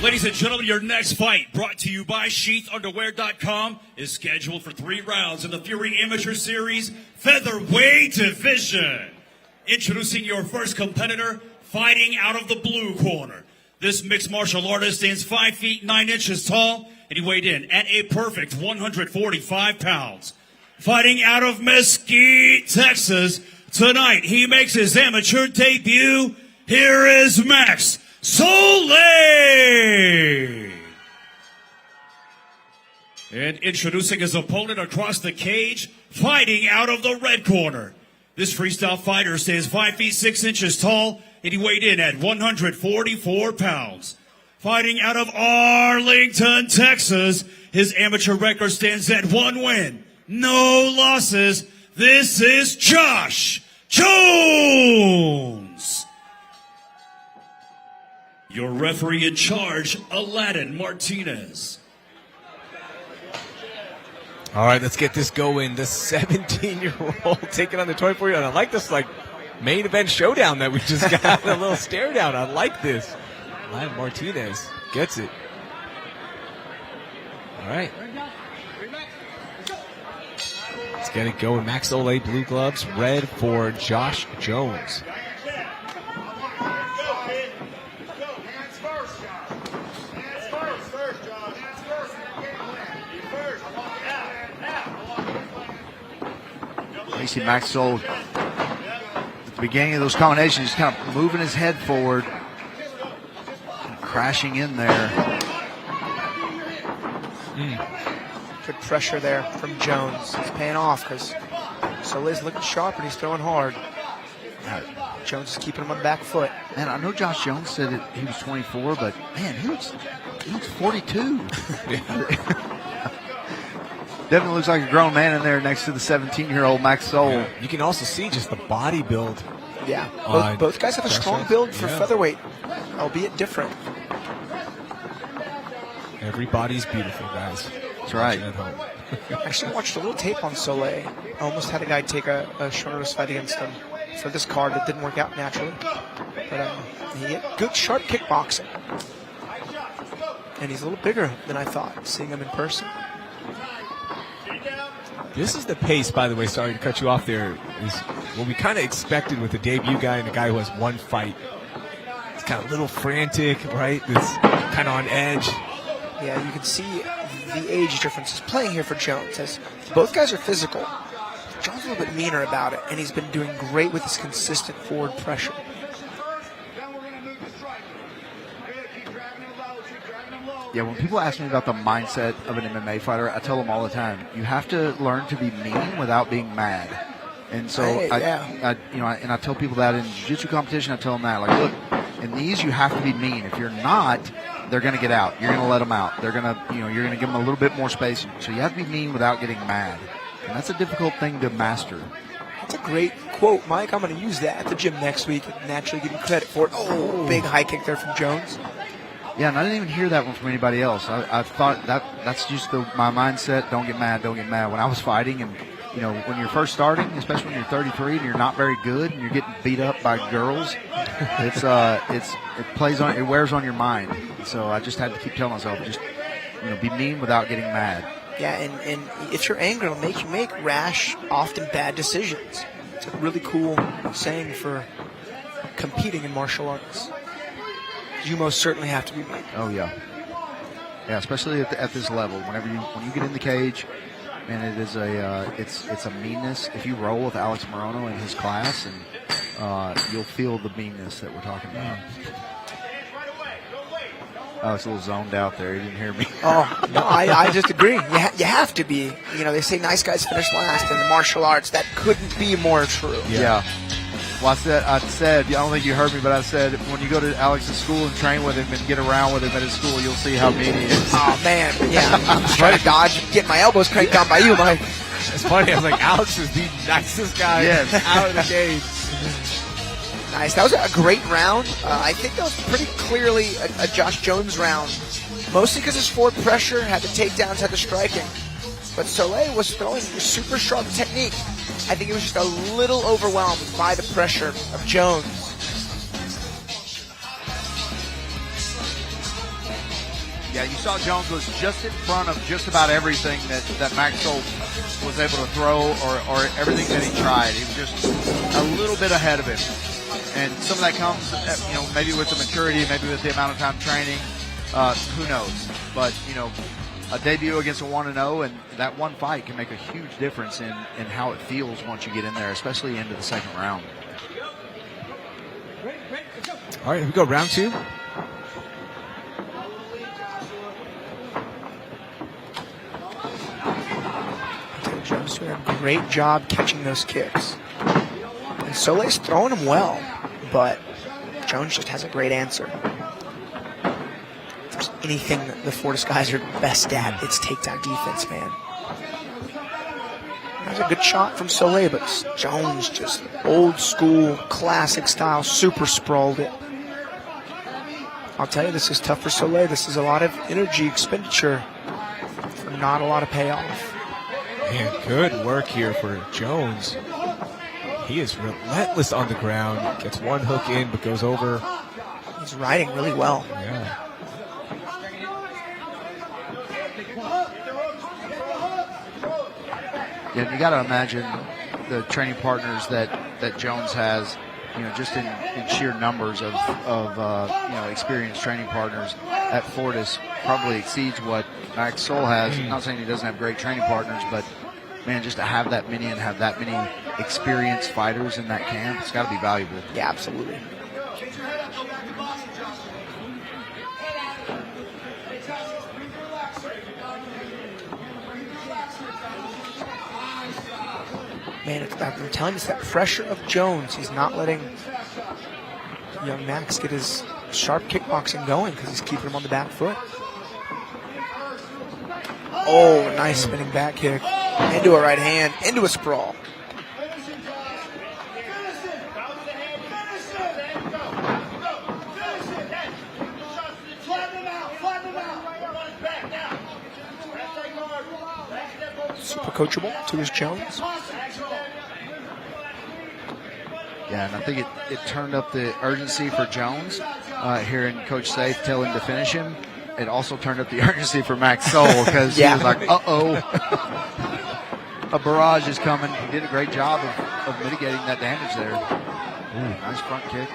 Ladies and gentlemen, your next fight, brought to you by SheathUnderwear.com, is scheduled for 3 rounds in the Fury Amateur Series Featherweight Division. Introducing your first competitor, fighting out of the blue corner. This mixed martial artist stands 5 feet 9 inches tall, and he weighed in at a perfect 145 pounds. Fighting out of Mesquite, Texas, tonight he makes his amateur debut. Here is Max Soule! And introducing his opponent across the cage, fighting out of the red corner. This freestyle fighter stands 5 feet 6 inches tall, and he weighed in at 144 pounds. Fighting out of Arlington, Texas, his amateur record stands at 1 win, no losses. This is Josh Jones. Your referee in charge, Aladdin Martinez. All right, let's get this going. The 17-year-old taking on the 24-year-old. I like this, main event showdown that we just got. A little stare down. I like this. Aladdin Martinez gets it. All right. Let's get it going. Max Soule, blue gloves, red for Josh Jones. You see Max Soule at the beginning of those combinations, kind of moving his head forward, and crashing in there. Good pressure there from Jones. It's paying off because Soule's looking sharp and he's throwing hard. Jones is keeping him on the back foot. Man, I know Josh Jones said that he was 24, but man, he looks 42. Definitely looks like a grown man in there next to the 17-year-old Max Soule. Yeah. You can also see just the body build. Yeah, both guys have a strong build for featherweight, albeit different. Everybody's beautiful, guys. That's right. Actually watched a little tape on Soule. I almost had a guy take a short notice fight against him for this card that didn't work out naturally. But he had good, sharp kickboxing. And he's a little bigger than I thought, seeing him in person. This is the pace, by the way, sorry to cut you off there, is what we kind of expected with a debut guy and a guy who has 1 fight. It's kind of a little frantic, right? It's kind of on edge. Yeah, you can see the age difference is playing here for Jones. As both guys are physical. Jones a little bit meaner about it, and he's been doing great with his consistent forward pressure. Yeah, when people ask me about the mindset of an MMA fighter, I tell them all the time, you have to learn to be mean without being mad. And so, I tell people that in jiu-jitsu competition. I tell them that, look, in these you have to be mean. If you're not, they're going to get out. You're going to let them out. They're going to, you're going to give them a little bit more space. So you have to be mean without getting mad, and that's a difficult thing to master. That's a great quote, Mike. I'm going to use that at the gym next week and naturally give you credit for it. Oh, big high kick there from Jones. Yeah, and I didn't even hear that one from anybody else. I thought that's just my mindset. Don't get mad. Don't get mad. When I was fighting, and when you're first starting, especially when you're 33 and you're not very good and you're getting beat up by girls, it wears on your mind. So I just had to keep telling myself, just be mean without getting mad. Yeah, and if you're angry, it'll make you make rash, often bad decisions. It's a really cool saying for competing in martial arts. You most certainly have to be mean. Oh yeah, especially at this level. When you get in the cage, man, it is it's a meanness. If you roll with Alex Morono in his class, and you'll feel the meanness that we're talking about. Oh, it's a little zoned out there. He didn't hear me. Oh no, I just agree. You have to be. They say nice guys finish last in the martial arts. That couldn't be more true. Yeah. Well, I said, I don't think you heard me, but I said, when you go to Alex's school and train with him and get around with him at his school, you'll see how mean he is. Oh, man. Yeah. I'm just trying to dodge and get my elbows cranked down by you, Mike. It's funny. I was like, Alex is the nicest guy out of the cage. Nice. That was a great round. I think that was pretty clearly a Josh Jones round, mostly because his forward pressure, had the takedowns, had the striking. But Soule was throwing super sharp technique. I think he was just a little overwhelmed by the pressure of Jones. Yeah, you saw Jones was just in front of just about everything that Max Soule was able to throw or everything that he tried. He was just a little bit ahead of him. And some of that comes, maybe with the maturity, maybe with the amount of time training. Who knows? But, a debut against a 1-0, and that one fight can make a huge difference in how it feels once you get in there, especially into the second round. All right, here we go, round 2. Jones doing a great job catching those kicks. And Soule's throwing them well, but Jones just has a great answer. If there's anything that the Fortis guys are best at, it's takedown defense, man. That was a good shot from Soule, but Jones just old school, classic style, super sprawled it. I'll tell you, this is tough for Soule. This is a lot of energy expenditure for not a lot of payoff. Man, good work here for Jones. He is relentless on the ground. Gets one hook in, but goes over. He's riding really well. Yeah. Yeah, you got to imagine the training partners that Jones has, just in sheer numbers of experienced training partners at Fortis probably exceeds what Max Soule has. I'm not saying he doesn't have great training partners, but man, just to have that many and have that many experienced fighters in that camp, it's got to be valuable. Yeah, absolutely. Man, I'm telling you, it's that pressure of Jones. He's not letting young Max get his sharp kickboxing going because he's keeping him on the back foot. Oh, nice spinning back kick. Into a right hand, into a sprawl. Super coachable to his Jones. Yeah, and I think it turned up the urgency for Jones, hearing Coach Safe tell him to finish him. It also turned up the urgency for Max Soule because he was like, a barrage is coming. He did a great job of mitigating that damage there. Ooh, nice front kick.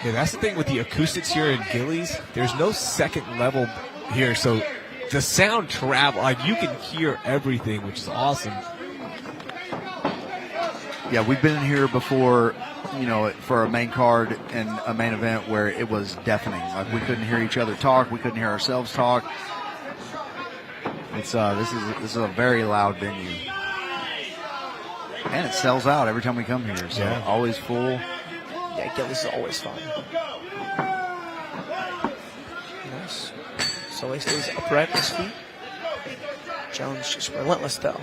Yeah, that's the thing with the acoustics here in Gillies. There's no second level here, so the sound travel, like you can hear everything, which is awesome. Yeah, we've been in here before, for a main card and a main event where it was deafening. Like we couldn't hear each other talk, we couldn't hear ourselves talk. It's this is a very loud venue, and it sells out every time we come here. So always full. Yeah, this is always fun. Nice. Soule stays upright on his feet. Jones just relentless though.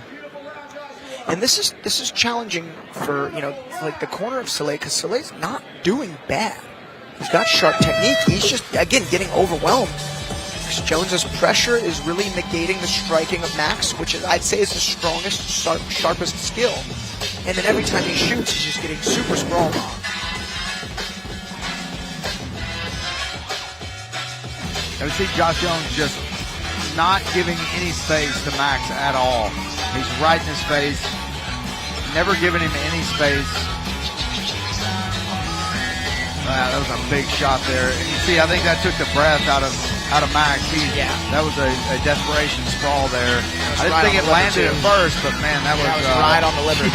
And this is challenging for like the corner of Soule because Soule's not doing bad. He's got sharp technique. He's just again getting overwhelmed. Jones's pressure is really negating the striking of Max, which I'd say is the strongest, sharpest skill. And then every time he shoots, he's just getting super sprawled on. I would see Josh Jones just not giving any space to Max at all. He's right in his face, never giving him any space. That was a big shot there. And you see, I think that took the breath out of Max. That was a desperation sprawl there. I didn't think it landed at first, but man, that was right on the liver.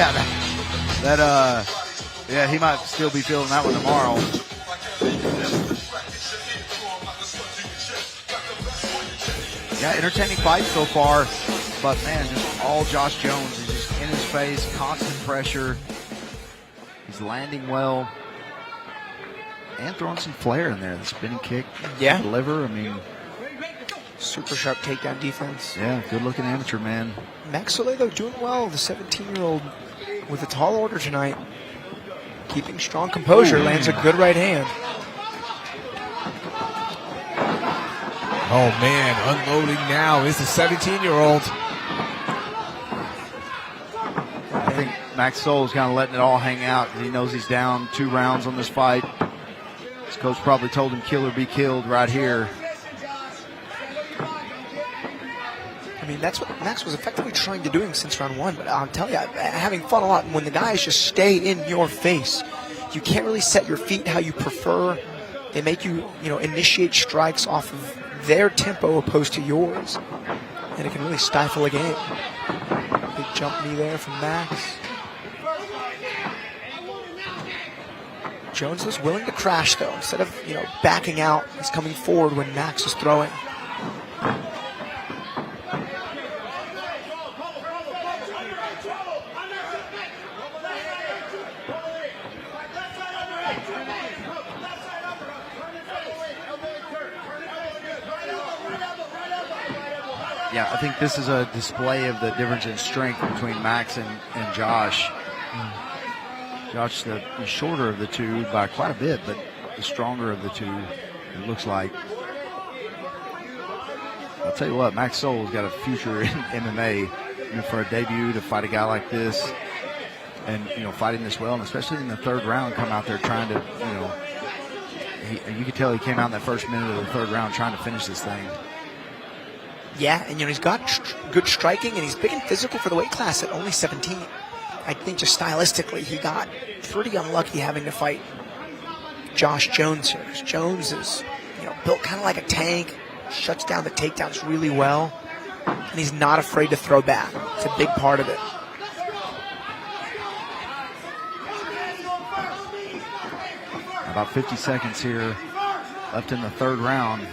Yeah, he might still be feeling that one tomorrow. Yeah, entertaining fight so far, but man, just all Josh Jones. He's just in his face, constant pressure. He's landing well. And throwing some flair in there. The spinning kick. Yeah. The liver. I mean, super sharp takedown defense. Yeah, good looking amateur, man. Max Soule, though, doing well. The 17-year-old with a tall order tonight. Keeping strong composure. Lands a good right hand. Oh, man. Unloading now is the 17-year-old. I think Max Soule's kind of letting it all hang out because he knows he's down 2 rounds on this fight. His coach probably told him kill or be killed right here. I mean, that's what Max was effectively trying to do since round 1. But I'll tell you, having fun a lot, when the guys just stay in your face, you can't really set your feet how you prefer. They make you, initiate strikes off of their tempo opposed to yours. And it can really stifle a game. Big jump knee there from Max. Jones was willing to crash, though. Instead of, backing out, he's coming forward when Max is throwing. Yeah, I think this is a display of the difference in strength between Max and Josh. Josh, the shorter of the two by quite a bit, but the stronger of the two, it looks like. I'll tell you what, Max Soule's got a future in MMA. For a debut to fight a guy like this and, fighting this well, and especially in the third round, come out there trying to, you could tell he came out in that first minute of the third round trying to finish this thing. Yeah, and he's got good striking, and he's big and physical for the weight class at only 17. I think just stylistically, he got pretty unlucky having to fight Josh Jones here. Jones is, built kind of like a tank, shuts down the takedowns really well, and he's not afraid to throw back. It's a big part of it. About 50 seconds here left in the third round.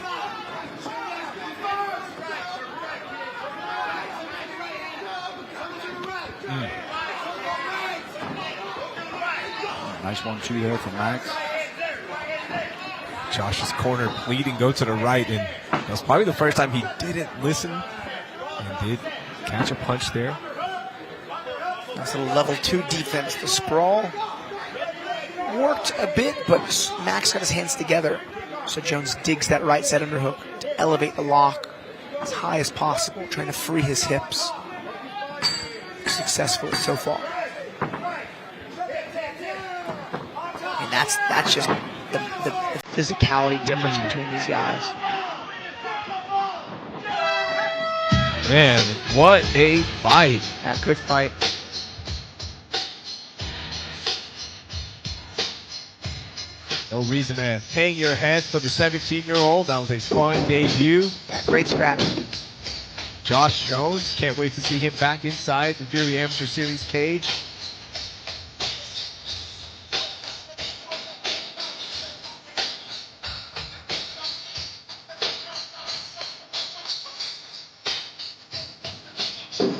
Nice 1-2 there from Max. Josh's corner bleeding, go to the right, and that was probably the first time he didn't listen and did catch a punch there. That's a level 2 defense. The sprawl worked a bit, but Max got his hands together. So Jones digs that right side underhook to elevate the lock as high as possible, trying to free his hips. Successfully so far. And that's just the physicality difference between these guys. Man, what a fight. Yeah, good fight. No reason to hang your head for the 17-year-old. That was a fun debut. Yeah, great scratch. Josh Jones, can't wait to see him back inside the Fury Amateur Series cage.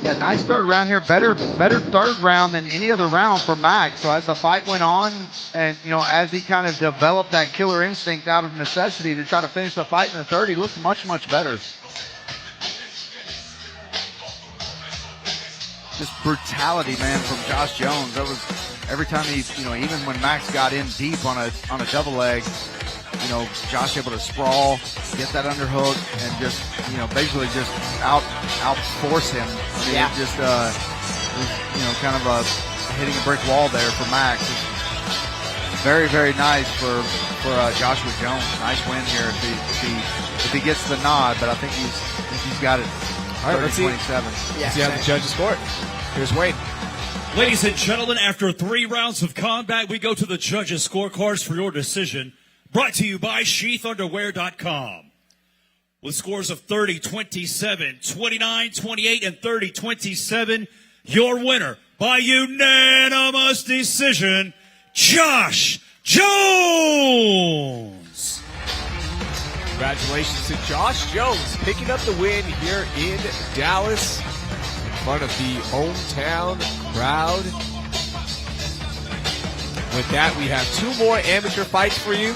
Yeah, nice third round here. Better third round than any other round for Max. So as the fight went on, and as he kind of developed that killer instinct out of necessity to try to finish the fight in the third, he looked much better. Just brutality, man, from Josh Jones. That was every time he, even when Max got in deep on a double leg, Josh able to sprawl, get that underhook, and just, basically just out force him. I mean, yeah. It just was, kind of hitting a brick wall there for Max. It's very, very nice for Joshua Jones. Nice win here if he gets the nod, but I think he's got it. All right, let's see. 27. Yeah, See how the judges score. Here's Wade. Ladies and gentlemen, after 3 rounds of combat, we go to the judges' scorecards for your decision. Brought to you by SheathUnderwear.com. With scores of 30-27, 29-28, and 30-27, your winner by unanimous decision, Josh Jones. Congratulations to Josh Jones picking up the win here in Dallas in front of the hometown crowd. With that, we have 2 more amateur fights for you.